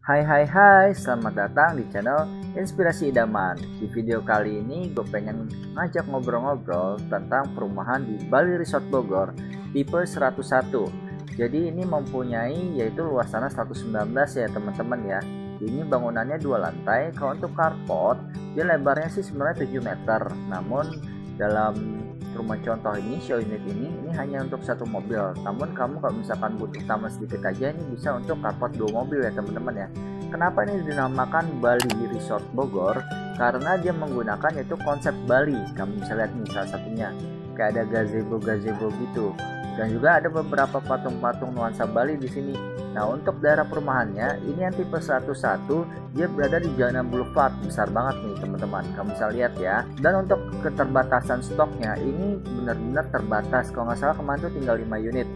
Hai hai hai, selamat datang di channel Inspirasi Idaman. Di video kali ini gue pengen ngajak ngobrol-ngobrol tentang perumahan di Bali Resort Bogor tipe 101. Jadi ini mempunyai yaitu luas tanah 119 ya teman-teman ya. Ini bangunannya 2 lantai. Kalau untuk carport dia lebarnya sih sebenarnya 7 meter. Namun dalam rumah contoh ini, show unit ini hanya untuk 1 mobil. Namun kamu kalau misalkan butuh taman sedikit aja, ini bisa untuk carport 2 mobil ya teman-teman ya. Kenapa ini dinamakan Bali Resort Bogor? Karena dia menggunakan yaitu konsep Bali. Kamu bisa lihat nih salah satunya kayak ada gazebo gitu, dan juga ada beberapa patung-patung nuansa Bali di sini. Nah, untuk daerah perumahannya ini yang tipe 101, dia berada di Jalan Boulevard, besar banget nih teman-teman, kamu bisa lihat ya. Dan untuk keterbatasan stoknya ini benar-benar terbatas, kalau nggak salah kemarin tuh tinggal 5 unit.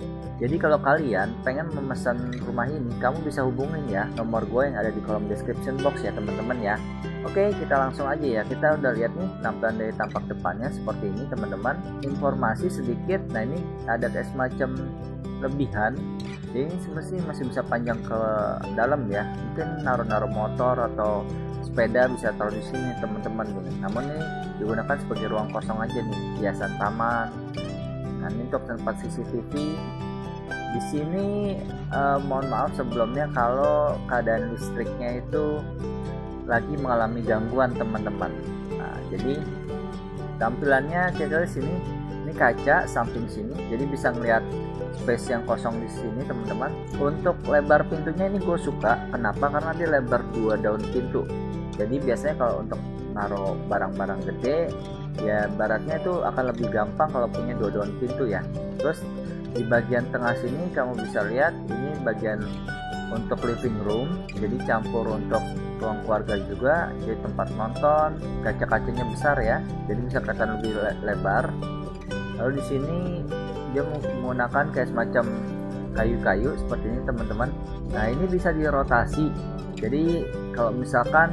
Jadi kalau kalian pengen memesan rumah ini, kamu bisa hubungin ya nomor gue yang ada di kolom description box ya teman-teman ya. Oke, kita langsung aja ya. Kita udah lihat nih tampilan dari tampak depannya seperti ini teman-teman. Informasi sedikit. Nah, ini ada kayak semacam lebihan. Jadi ini masih bisa panjang ke dalam ya. Mungkin naruh motor atau sepeda bisa taruh di sini teman-teman nih. Namun ini digunakan sebagai ruang kosong aja nih, hiasan taman. Nah, ini untuk tempat CCTV. Di sini mohon maaf sebelumnya kalau keadaan listriknya itu lagi mengalami gangguan teman-teman. Nah, jadi tampilannya kira-kira sini, ini kaca samping sini, jadi bisa ngelihat space yang kosong di sini teman-teman. Untuk lebar pintunya ini gue suka, kenapa? Karena dia lebar 2 daun pintu. Jadi biasanya kalau untuk naruh barang-barang gede ya baratnya itu akan lebih gampang kalau punya 2 daun pintu ya. Terus di bagian tengah sini kamu bisa lihat ini bagian untuk living room, jadi campur untuk ruang keluarga juga, jadi tempat nonton. Kaca-kacanya besar ya, jadi bisa kelihatan lebih lebar. Lalu di sini dia menggunakan kayak semacam kayu-kayu seperti ini teman-teman. Nah, ini bisa dirotasi, jadi kalau misalkan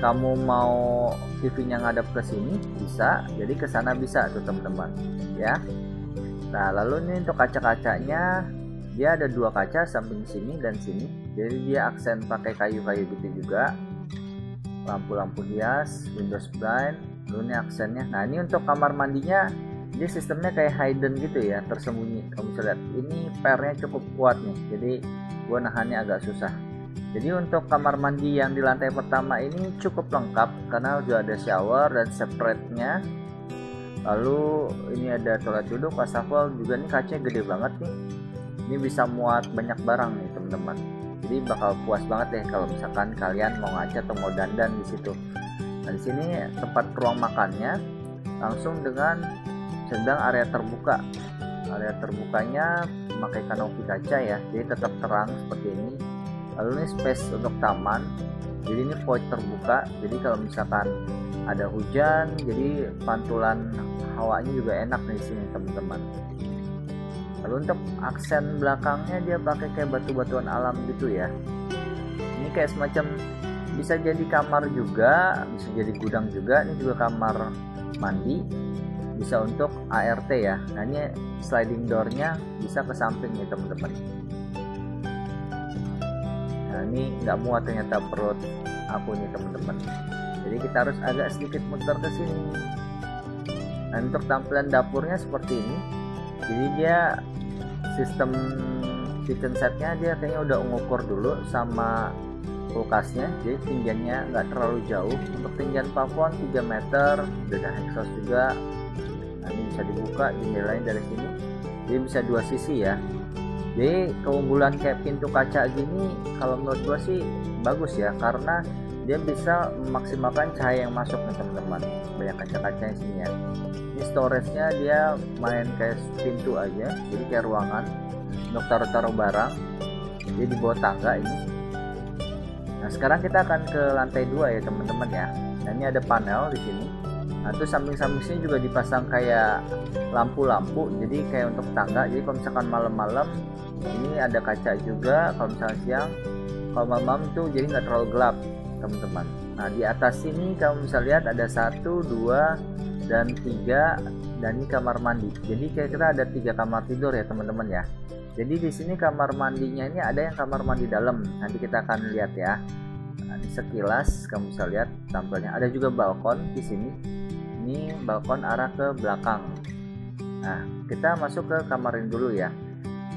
kamu mau TV-nya ngadep ke sini bisa, jadi ke sana bisa tuh teman-teman ya. Nah, lalu ini untuk kaca-kacanya dia ada 2 kaca samping sini dan sini, jadi dia aksen pakai kayu-kayu gitu juga. Lampu-lampu hias, windows blind, lalu ini aksennya. Nah, ini untuk kamar mandinya dia sistemnya kayak hidden gitu ya, tersembunyi. Kamu bisa lihat ini pernya cukup kuat nih, jadi gua nahannya agak susah. Jadi untuk kamar mandi yang di lantai pertama ini cukup lengkap karena udah ada shower dan separate-nya. Lalu ini ada toilet duduk, wastafel juga, nih kacanya gede banget nih. Ini bisa muat banyak barang nih teman-teman. Jadi bakal puas banget deh kalau misalkan kalian mau ngaca atau mau dandan di situ. Nah, di sini tempat ruang makannya langsung dengan sedang area terbuka. Area terbukanya memakai kanopi kaca ya, jadi tetap terang seperti ini. Lalu ini space untuk taman. Jadi ini void terbuka. Jadi kalau misalkan ada hujan, jadi pantulan hawanya juga enak di sini teman-teman. Lalu untuk aksen belakangnya dia pakai kayak batu-batuan alam gitu ya. Ini kayak semacam bisa jadi kamar juga, bisa jadi gudang juga. Ini juga kamar mandi, bisa untuk ART ya. Nah, ini sliding doornya bisa ke samping nih teman-teman. Nah, ini nggak muat ternyata perut aku nih teman-teman. Jadi kita harus agak sedikit muter ke sini. Nah, untuk tampilan dapurnya seperti ini. Jadi dia sistem kitchen setnya dia kayaknya udah ngukur dulu sama kulkasnya, jadi tinggiannya nggak terlalu jauh. Untuk tinggian plafon 3 meter, udah ada exhaust juga. Nah, ini bisa dibuka jendelanya dari sini, jadi bisa 2 sisi ya. Jadi keunggulan kayak pintu kaca gini kalau menurut gua sih bagus ya, karena dia bisa memaksimalkan cahaya yang masuk nih teman-teman. Banyak kaca-kacanya sini ya. Ini storage-nya dia main kayak pintu aja, jadi kayak ruangan untuk taruh-taruh barang. Dia di bawah tangga ini. Nah, sekarang kita akan ke lantai 2 ya teman-teman ya. Nah, ini ada panel di sini. Nah, terus samping-samping sini juga dipasang kayak lampu-lampu, jadi kayak untuk tangga. Jadi kalau misalkan malam-malam ini ada kaca juga. Kalau misalkan siang, kalau malam tuh jadi nggak terlalu gelap teman-teman. Nah, di atas sini kamu bisa lihat ada 1, 2, dan 3, dan ini kamar mandi. Jadi kira-kira ada 3 kamar tidur ya teman-teman ya. Jadi di sini kamar mandinya ini ada yang kamar mandi dalam. Nanti kita akan lihat ya. Nah, ini sekilas kamu bisa lihat tampilnya. Ada juga balkon di sini. Ini balkon arah ke belakang. Nah, kita masuk ke kamar ini dulu ya.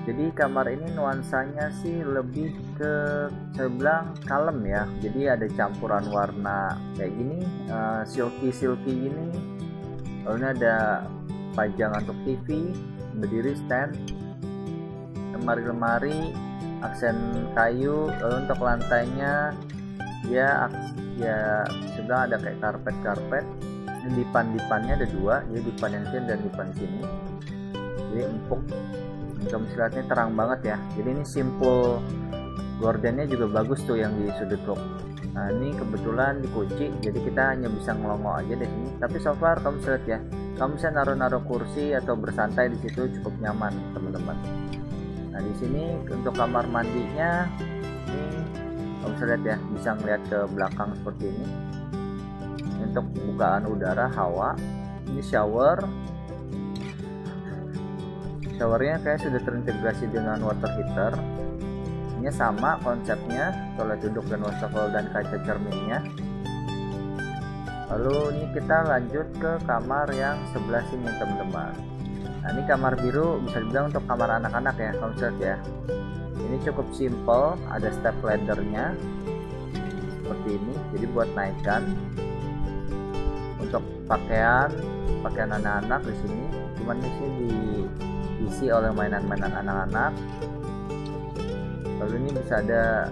Jadi kamar ini nuansanya sih lebih ke saya bilang kalem ya. Jadi ada campuran warna kayak gini, silky gini. Lalu ini ada pajangan untuk TV, berdiri stand, lemari-lemari aksen kayu. Lalu untuk lantainya ya sudah ada kayak karpet. Dipan-dipannya ada dua, jadi dipan yang sini dan dipan sini, jadi empuk. Kamu lihatnya terang banget ya. Jadi ini simple gordennya juga bagus tuh yang di sudut box. Nah ini kebetulan dikunci, jadi kita hanya bisa ngelongo aja di sini. Tapi so far kamu lihat ya, kamu bisa naruh kursi atau bersantai di situ cukup nyaman teman-teman. Nah di sini untuk kamar mandinya ini kamu bisa lihat ya, bisa ngeliat ke belakang seperti ini. Untuk bukaan udara hawa. Ini showernya kayak sudah terintegrasi dengan water heater. Ini sama konsepnya, toilet duduk dan wastafel dan kaca cerminnya. Lalu ini kita lanjut ke kamar yang sebelah sini teman-teman. Nah ini kamar biru, bisa dibilang untuk kamar anak-anak ya, konsep ya. Ini cukup simple, ada step laddernya seperti ini, jadi buat naikkan. Untuk pakaian anak-anak di sini, cuman di sini diisi oleh mainan-mainan anak-anak. Lalu ini bisa ada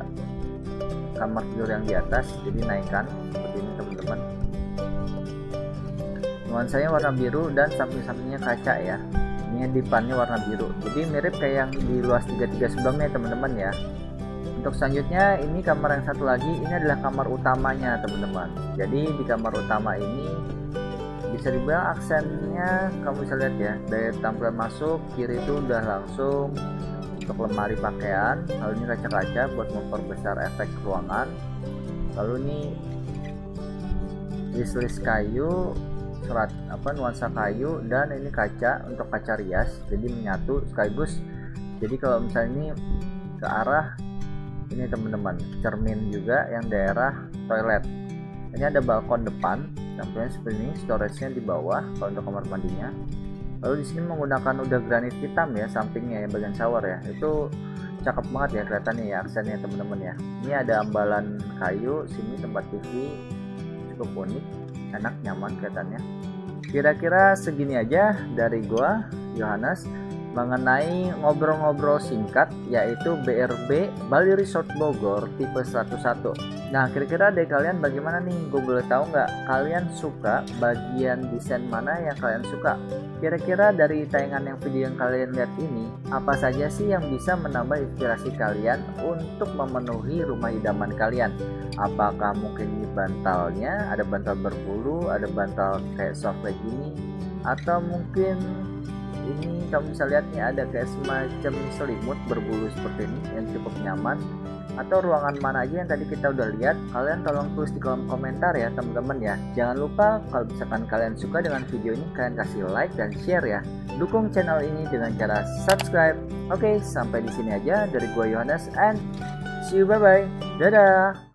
kamar tidur yang di atas, jadi naikkan seperti ini teman-teman. Nuansanya warna biru dan samping-sampingnya kaca ya. Ini dipannya warna biru, jadi mirip kayak yang di luas 33 sebelumnya teman-teman ya. Untuk selanjutnya ini kamar yang satu lagi, ini adalah kamar utamanya teman-teman. Jadi di kamar utama ini bisa dibilang aksennya kamu bisa lihat ya, dari tampilan masuk kiri itu udah langsung untuk lemari pakaian. Lalu ini kaca-kaca buat memperbesar efek ruangan. Lalu ini list kayu, nuansa kayu, dan ini kaca untuk kaca rias, jadi menyatu sekaligus. Jadi kalau misalnya ini ke arah ini teman-teman, cermin juga yang daerah toilet. Ini ada balkon depan, tampilnya seperti ini, storage-nya di bawah kalau untuk kamar mandinya. Lalu di sini menggunakan udah granit hitam ya, sampingnya ya, bagian shower ya. Itu cakep banget ya kelihatannya ya aksennya teman-teman ya. Ini ada ambalan kayu, sini tempat TV, cukup unik, enak, nyaman kelihatannya. Kira-kira segini aja dari gua, Yohanes, mengenai ngobrol-ngobrol singkat yaitu BRB Bali Resort Bogor tipe 101. Nah kira-kira dari kalian bagaimana nih? Gue boleh tahu nggak kalian suka bagian desain mana yang kalian suka? Kira-kira dari tayangan yang video yang kalian lihat ini, apa saja sih yang bisa menambah inspirasi kalian untuk memenuhi rumah idaman kalian? Apakah mungkin ini bantalnya, ada bantal berbulu, ada bantal kayak sofa gini, atau mungkin ini kamu bisa lihat nih ada kayak semacam selimut berbulu seperti ini yang cukup nyaman, atau ruangan mana aja yang tadi kita udah lihat. Kalian tolong tulis di kolom komentar ya teman-teman ya. Jangan lupa kalau misalkan kalian suka dengan video ini, kalian kasih like dan share ya. Dukung channel ini dengan cara subscribe. Oke, sampai di sini aja dari gua Yohanes, and see you, bye bye, dadah.